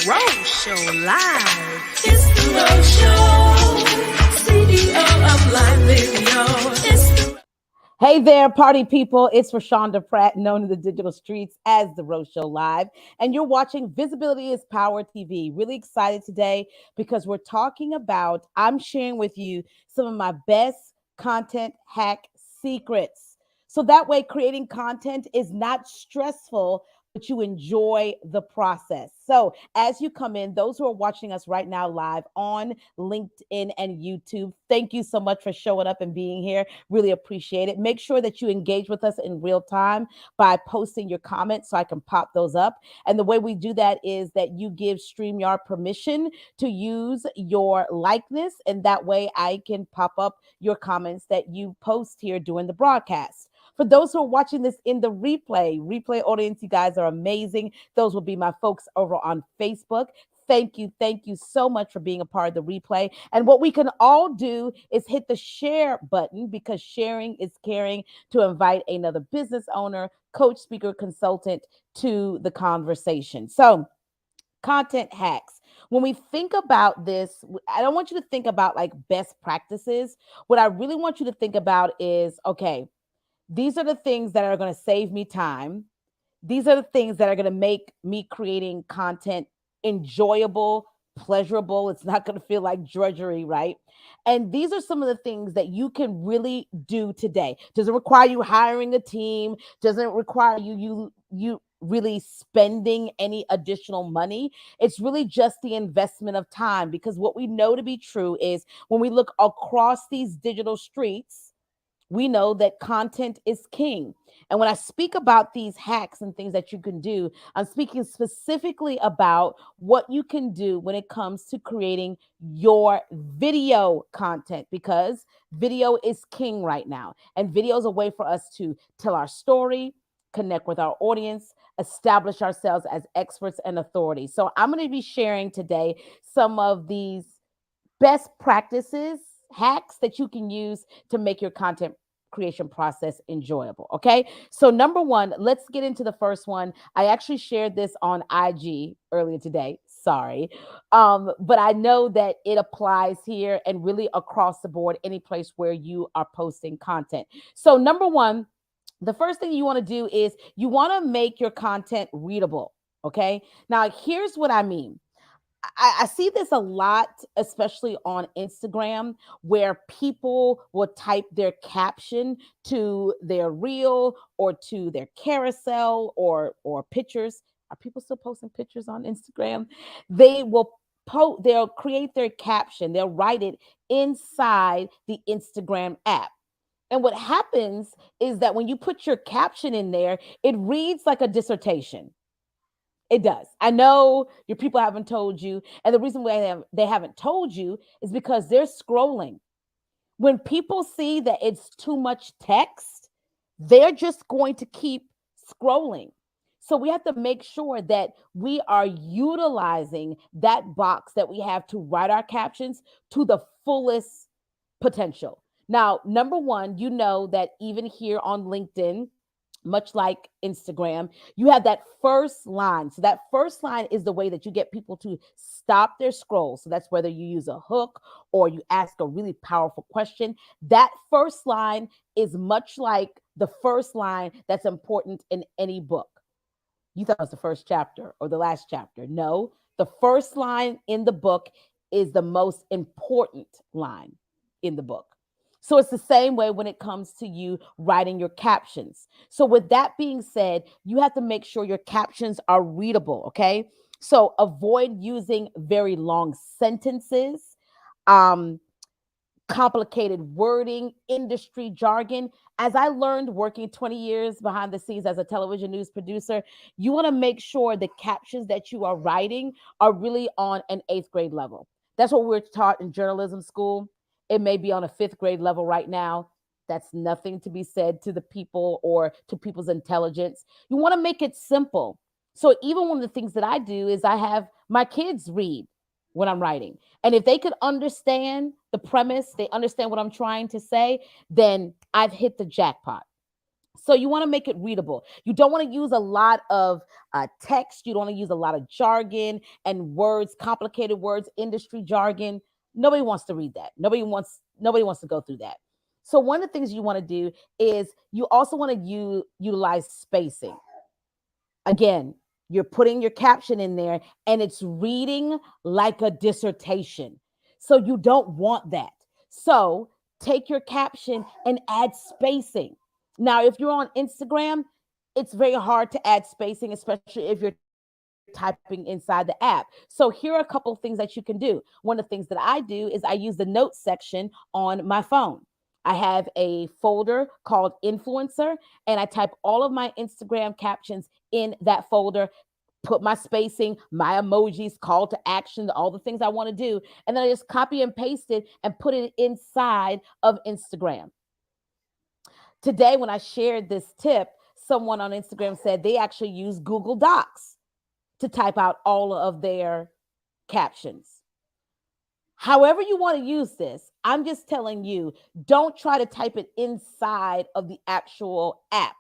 Rose Show Live. It's the Rose Show. CEO of Live Video. Hey there, party people. It's Rashonda Pratt, known in the digital streets as The Rose Show Live. And you're watching Visibility is Power TV. Really excited today because I'm sharing with you some of my best content hack secrets. So that way, creating content is not stressful, but you enjoy the process. So as you come in, those who are watching us right now live on LinkedIn and YouTube, thank you so much for showing up and being here. Really appreciate it. Make sure that you engage with us in real time by posting your comments so I can pop those up. And the way we do that is that you give StreamYard permission to use your likeness, and that way I can pop up your comments that you post here during the broadcast. For those who are watching this in the replay audience, you guys are amazing. Those will be my folks over on Facebook. Thank you so much for being a part of the replay. And what we can all do is hit the share button because sharing is caring to invite another business owner, coach, speaker, consultant to the conversation. So, content hacks. When we think about this, I don't want you to think about like best practices. What I really want you to think about is okay, these are the things that are going to save me time. These are the things that are going to make me creating content enjoyable, pleasurable. It's not going to feel like drudgery, right? And these are some of the things that you can really do today. Doesn't require you hiring a team, doesn't require you really spending any additional money. It's really just the investment of time because what we know to be true is when we look across these digital streets, we know that content is king. And when I speak about these hacks and things that you can do, I'm speaking specifically about what you can do when it comes to creating your video content because video is king right now. And video is a way for us to tell our story, connect with our audience, establish ourselves as experts and authorities. So I'm going to be sharing today some of these best practices, hacks that you can use to make your content creation process enjoyable. Okay. So, number one, let's get into the first one. I actually shared this on IG earlier today. Sorry. But I know that it applies here and really across the board, any place where you are posting content. So, number one, the first thing you want to do is you want to make your content readable. Okay. Now, here's what I mean. I see this a lot, especially on Instagram, where people will type their caption to their reel or to their carousel or pictures. Are people still posting pictures on Instagram? They will they'll create their caption, they'll write it inside the Instagram app. And what happens is that when you put your caption in there, it reads like a dissertation. It does. I know your people haven't told you. And the reason why they haven't told you is because they're scrolling. When people see that it's too much text, they're just going to keep scrolling. So we have to make sure that we are utilizing that box that we have to write our captions to the fullest potential. Now, number one, you know that even here on LinkedIn, much like Instagram, you have that first line. So that first line is the way that you get people to stop their scroll. So that's whether you use a hook or you ask a really powerful question. That first line is much like the first line that's important in any book. You thought it was the first chapter or the last chapter. No, the first line in the book is the most important line in the book. So it's the same way when it comes to you writing your captions. So with that being said, you have to make sure your captions are readable, okay? So avoid using very long sentences, um, complicated wording, industry jargon. As I learned working 20 years behind the scenes as a television news producer, you want to make sure the captions that you are writing are really on an eighth grade level. That's what we're taught in journalism school. It may be on a fifth grade level right now. That's nothing to be said to the people or to people's intelligence. You want to make it simple. So even one of the things that I do is I have my kids read when I'm writing. And if they could understand the premise, they understand what I'm trying to say, then I've hit the jackpot. So you want to make it readable. You don't want to use a lot of text. You don't want to use a lot of jargon and words, complicated words, industry jargon. Nobody wants to read that. Nobody wants to go through that. So one of the things you want to do is you also want to utilize spacing. Again, you're putting your caption in there and it's reading like a dissertation. So you don't want that. So take your caption and add spacing. Now, if you're on Instagram, it's very hard to add spacing, especially if you're typing inside the app. So here are a couple of things that you can do. One of the things that I do is I use the notes section on my phone. I have a folder called Influencer, and I type all of my Instagram captions in that folder, put my spacing, my emojis, call to action, all the things I want to do. And then I just copy and paste it and put it inside of Instagram. Today, when I shared this tip, someone on Instagram said they actually use Google Docs to type out all of their captions. However, you want to use this, I'm just telling you, don't try to type it inside of the actual app.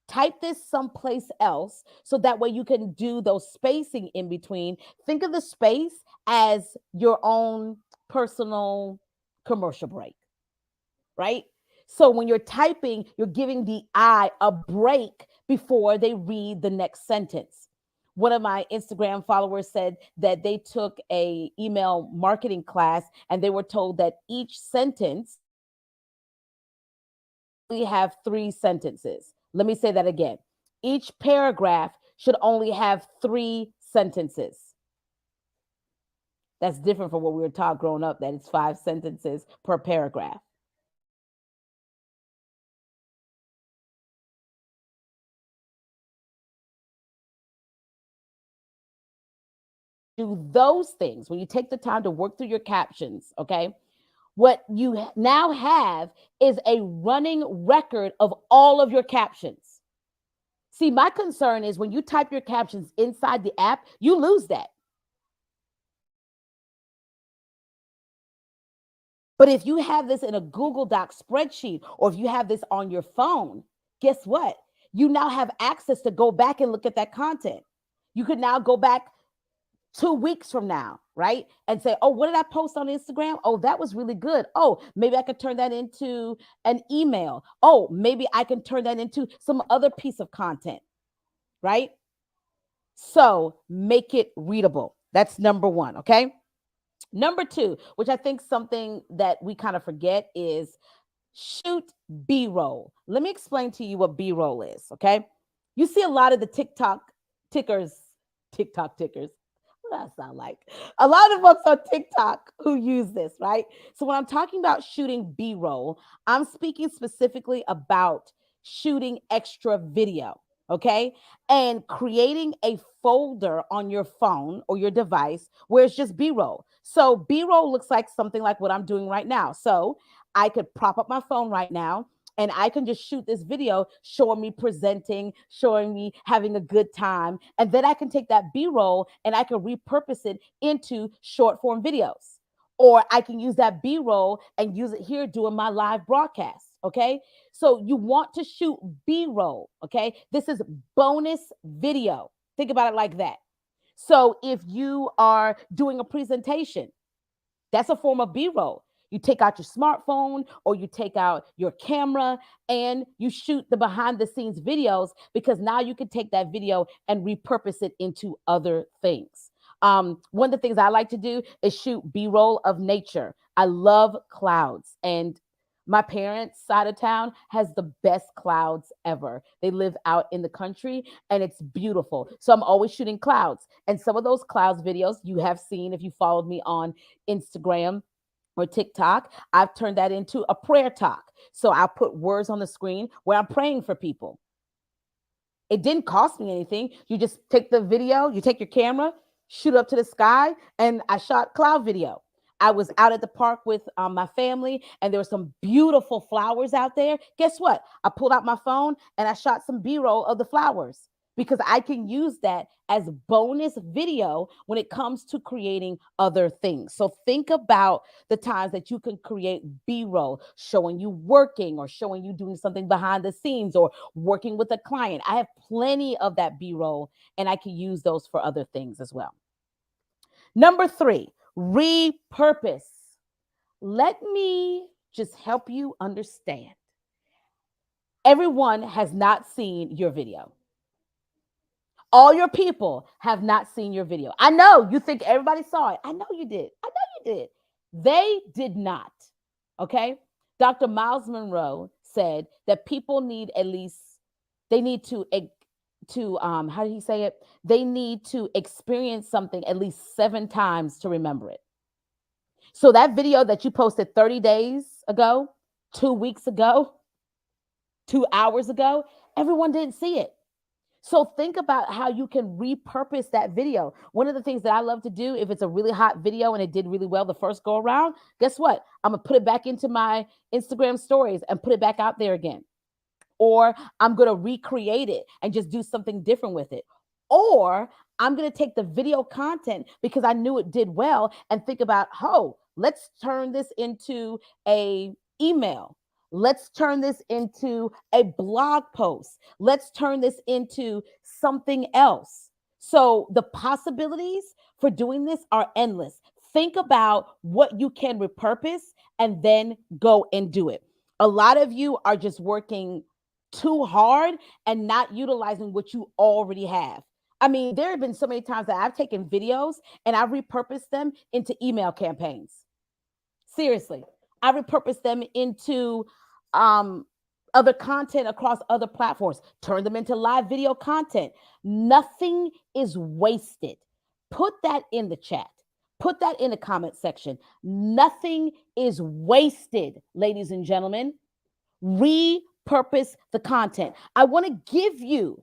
Type this someplace else so that way you can do those spacing in between. Think of the space as your own personal commercial break, right? So when you're typing, you're giving the eye a break before they read the next sentence. One of my Instagram followers said that they took a email marketing class and they were told that each sentence only have 3 sentences. Let me say that again. Each paragraph should only have 3 sentences. That's different from what we were taught growing up, that it's 5 sentences per paragraph. Do those things, when you take the time to work through your captions, okay, what you now have is a running record of all of your captions. See, my concern is when you type your captions inside the app, you lose that. But if you have this in a Google Doc spreadsheet, or if you have this on your phone, guess what? You now have access to go back and look at that content. You could now go back 2 weeks from now, right? And say, oh, what did I post on Instagram? Oh, that was really good. Oh, maybe I could turn that into an email. Oh, maybe I can turn that into some other piece of content, right? So make it readable. That's number one, okay? Number two, which I think something that we kind of forget, is shoot B roll. Let me explain to you what B roll is, okay? You see a lot of the tickers, TikTok tickers. What does that sound like? A lot of folks on TikTok who use this, right? So when I'm talking about shooting B roll, I'm speaking specifically about shooting extra video, okay? And creating a folder on your phone or your device where it's just B roll. So B roll looks like something like what I'm doing right now. So I could prop up my phone right now and I can just shoot this video showing me presenting, showing me having a good time. And then I can take that B roll and I can repurpose it into short form videos. Or I can use that B roll and use it here doing my live broadcast. Okay. So you want to shoot B roll. Okay. This is bonus video. Think about it like that. So if you are doing a presentation, that's a form of B roll. You take out your smartphone or you take out your camera and you shoot the behind the scenes videos, because now you can take that video and repurpose it into other things. One of the things I like to do is shoot B roll of nature. I love clouds, and my parents' side of town has the best clouds ever. They live out in the country and it's beautiful. So I'm always shooting clouds. And some of those clouds videos you have seen if you followed me on Instagram or TikTok, I've turned that into a prayer talk. So I'll put words on the screen where I'm praying for people. It didn't cost me anything. You just take the video, you take your camera, shoot up to the sky, and I shot cloud video. I was out at the park with my family, and there were some beautiful flowers out there. Guess what? I pulled out my phone and I shot some B roll of the flowers because I can use that as bonus video when it comes to creating other things. So think about the times that you can create B-roll showing you working or showing you doing something behind the scenes or working with a client. I have plenty of that B-roll and I can use those for other things as well. Number 3, repurpose. Let me just help you understand. Everyone has not seen your video. All your people have not seen your video. I know you think everybody saw it. I know you did. I know you did. They did not. Okay. Dr. Miles Monroe said that people need at least, they need to how did he say it? They need to experience something at least 7 times to remember it. So that video that you posted 30 days ago, 2 weeks ago, 2 hours ago, everyone didn't see it. So think about how you can repurpose that video. One of the things that I love to do, if it's a really hot video and it did really well the first go around, guess what? I'm going to put it back into my Instagram stories and put it back out there again. Or I'm going to recreate it and just do something different with it. Or I'm going to take the video content because I knew it did well and think about, oh, let's turn this into a email. Let's turn this into a blog post. Let's turn this into something else. So the possibilities for doing this are endless. Think about what you can repurpose and then go and do it. A lot of you are just working too hard and not utilizing what you already have. I mean, there have been so many times that I've taken videos and I've repurposed them into email campaigns. Seriously, I repurposed them into um, other content across other platforms, turn them into live video content. Nothing is wasted. Put that in the chat. Put that in the comment section. Nothing is wasted, ladies and gentlemen. Repurpose the content. I want to give you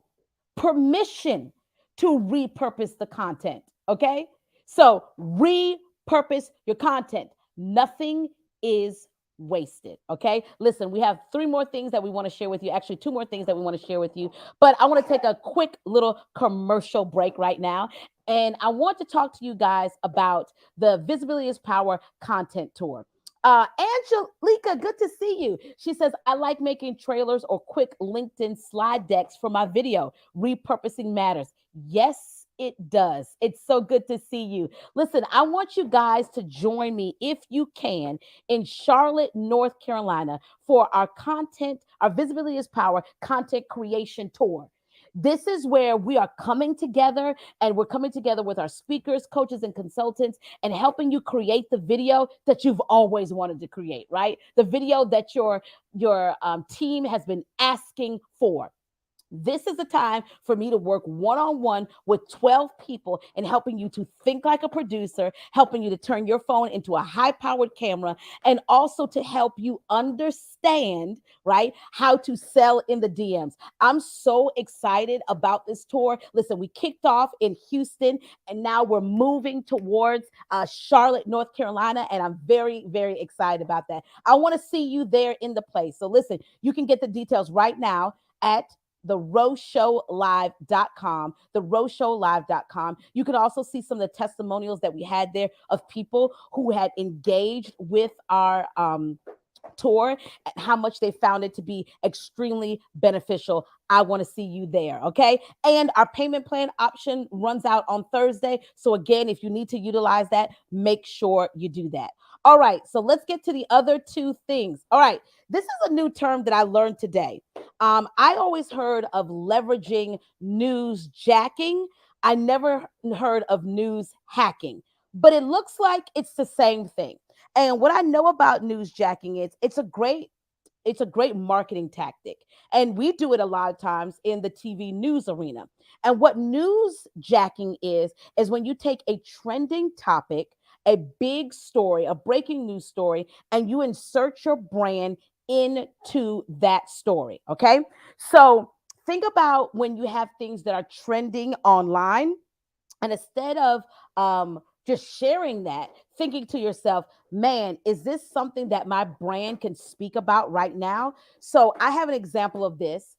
permission to repurpose the content. Okay. So repurpose your content. Nothing is wasted. Okay. Listen, we have 3 more things that we want to share with you. Actually, 2 more things that we want to share with you. But I want to take a quick little commercial break right now. And I want to talk to you guys about the Visibility is Power content tour. Angelica, good to see you. She says, I like making trailers or quick LinkedIn slide decks for my video. Repurposing matters. Yes, it does. It's so good to see you. Listen, I want you guys to join me, if you can, in Charlotte, North Carolina for our Visibility is Power content creation tour. This is where we are coming together, and we're coming together with our speakers, coaches, and consultants and helping you create the video that you've always wanted to create, right? The video that your team has been asking for. This is the time for me to work one-on-one with 12 people and helping you to think like a producer, helping you to turn your phone into a high-powered camera, and also to help you understand, right, how to sell in the DMs. I'm so excited about this tour. Listen, we kicked off in Houston, and now we're moving towards Charlotte, North Carolina, and I'm very, very excited about that. I want to see you there in the place. So listen, you can get the details right now at theroseshowlive.com, theroseshowlive.com. You can also see some of the testimonials that we had there of people who had engaged with our tour and how much they found it to be extremely beneficial. I want to see you there. Okay. And our payment plan option runs out on Thursday. So again, if you need to utilize that, make sure you do that. All right. So let's get to the other 2 things. All right. This is a new term that I learned today. I always heard of leveraging news jacking. I never heard of news hacking, but it looks like it's the same thing. And what I know about news jacking is it's a great marketing tactic. And we do it a lot of times in the TV news arena. And what news jacking is when you take a trending topic, a big story, a breaking news story, and you insert your brand into that story. Okay. So think about when you have things that are trending online, and instead of just sharing that, thinking to yourself, man, is this something that my brand can speak about right now? So I have an example of this.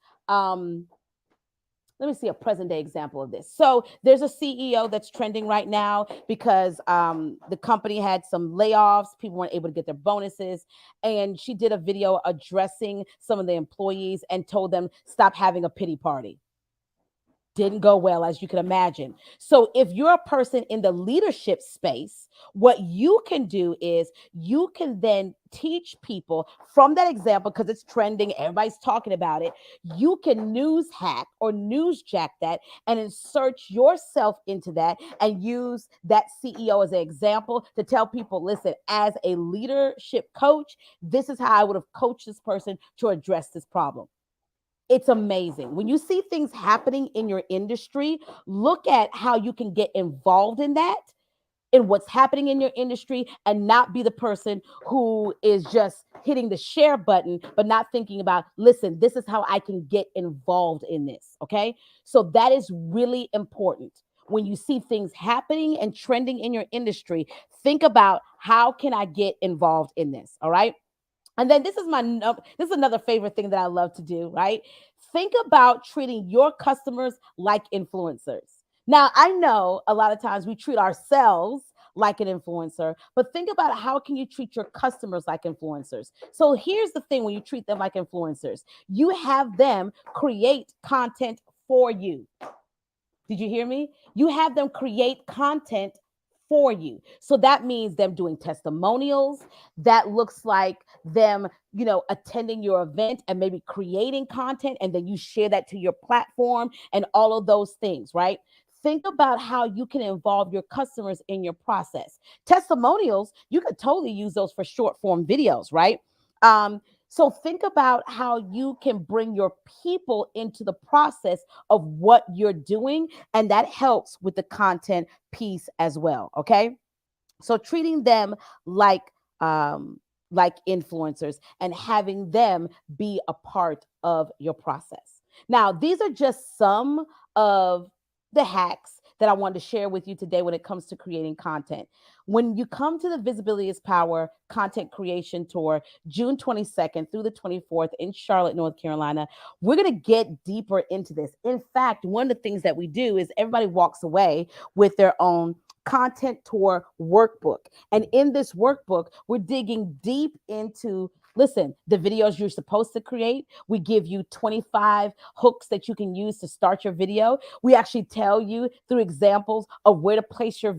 let me see a present day example of this. So there's a CEO that's trending right now because the company had some layoffs. People weren't able to get their bonuses. And she did a video addressing some of the employees and told them, stop having a pity party. Didn't go well, as you can imagine. So if you're a person in the leadership space, what you can do is you can then teach people from that example, because it's trending, everybody's talking about it. You can news hack or news jack that and insert yourself into that and use that CEO as an example to tell people, listen, as a leadership coach, this is how I would have coached this person to address this problem. It's amazing. When you see things happening in your industry, look at how you can get involved in that, in what's happening in your industry, and not be the person who is just hitting the share button, but not thinking about, listen, this is how I can get involved in this. Okay. So that is really important. When you see things happening and trending in your industry, think about how can I get involved in this? All right. And then this is another favorite thing that I love to do, right? Think about treating your customers like influencers. Now, I know a lot of times we treat ourselves like an influencer, but think about how can you treat your customers like influencers. So here's the thing: when you treat them like influencers, you have them create content for you. Did you hear me? You have them create content for you. So that means them doing testimonials. That looks like them, attending your event and maybe creating content, and then you share that to your platform and all of those things, right? Think about how you can involve your customers in your process. Testimonials, you could totally use those for short form videos, right? So think about how you can bring your people into the process of what you're doing, and that helps with the content piece as well. Okay. So treating them like um like influencers and having them be a part of your process. Now, these are just some of the hacks that I wanted to share with you today when it comes to creating content. When you come to the Visibility is Power Content Creation Tour, June 22nd through the 24th in Charlotte, North Carolina, we're going to get deeper into this. In fact, one of the things that we do is everybody walks away with their own content tour workbook. And in this workbook, we're digging deep into, listen, the videos you're supposed to create. We give you 25 hooks that you can use to start your video. We actually tell you through examples of where to place your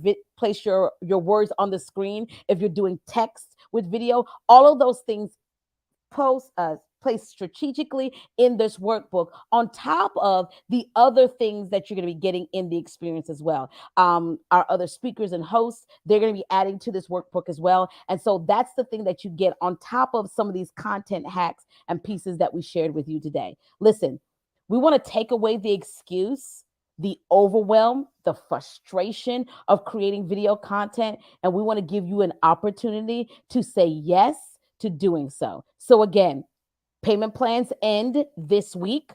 words on the screen if you're doing text with video. All of those things placed strategically in this workbook, on top of the other things that you're going to be getting in the experience as well. Our other speakers and hosts, they're going to be adding to this workbook as well. And so that's the thing that you get on top of some of these content hacks and pieces that we shared with you today. Listen, we want to take away the excuse, the overwhelm, the frustration of creating video content, and we want to give you an opportunity to say yes to doing so. So again, payment plans end this week.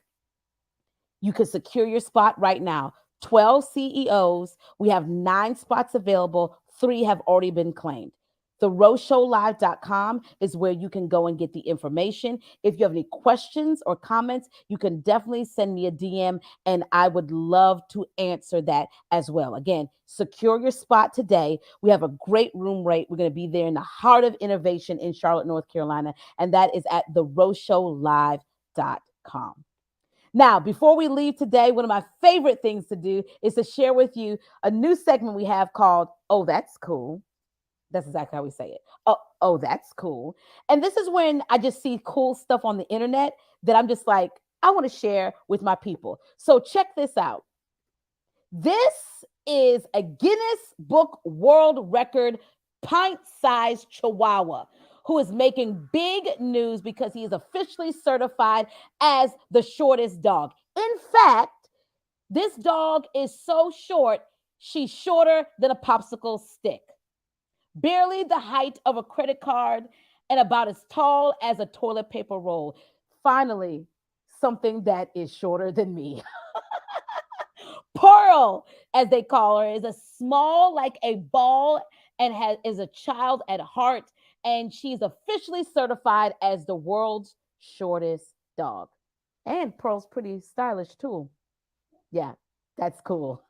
You can secure your spot right now. 12 CEOs. We have 9 spots available. 3 have already been claimed. TheRoseShowLive.com is where you can go and get the information. If you have any questions or comments, you can definitely send me a DM, and I would love to answer that as well. Again, secure your spot today. We have a great room rate. We're going to be there in the heart of innovation in Charlotte, North Carolina, and that is at TheRoseShowLive.com. Now, before we leave today, one of my favorite things to do is to share with you a new segment we have called Oh, That's Cool. That's exactly how we say it. Oh, that's cool. And this is when I just see cool stuff on the internet that I'm just like, I want to share with my people. So check this out. This is a Guinness Book World Record pint-sized Chihuahua who is making big news because he is officially certified as the shortest dog. In fact, this dog is so short, she's shorter than a popsicle stick, barely the height of a credit card, and about as tall as a toilet paper roll. Finally, something that is shorter than me. Pearl, as they call her, is a small like a ball and is a child at heart, and she's officially certified as the world's shortest dog. And Pearl's pretty stylish too. Yeah, that's cool.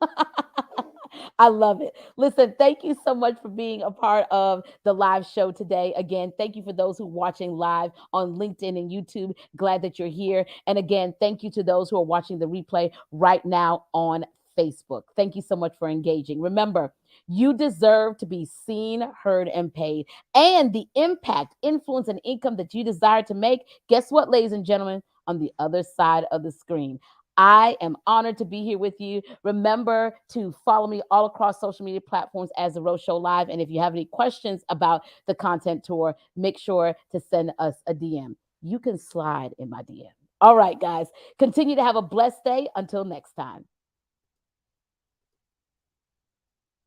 I love it. Listen, thank you so much for being a part of the live show today. Again, thank you for those who are watching live on LinkedIn and YouTube. Glad that you're here. And again, thank you to those who are watching the replay right now on Facebook. Thank you so much for engaging. Remember, you deserve to be seen, heard, and paid. And the impact, influence, and income that you desire to make, guess what, ladies and gentlemen, on the other side of the screen. I am honored to be here with you. Remember to follow me all across social media platforms as The Rose Show Live. And if you have any questions about the content tour, make sure to send us a DM. You can slide in my DM. All right, guys, continue to have a blessed day. Until next time.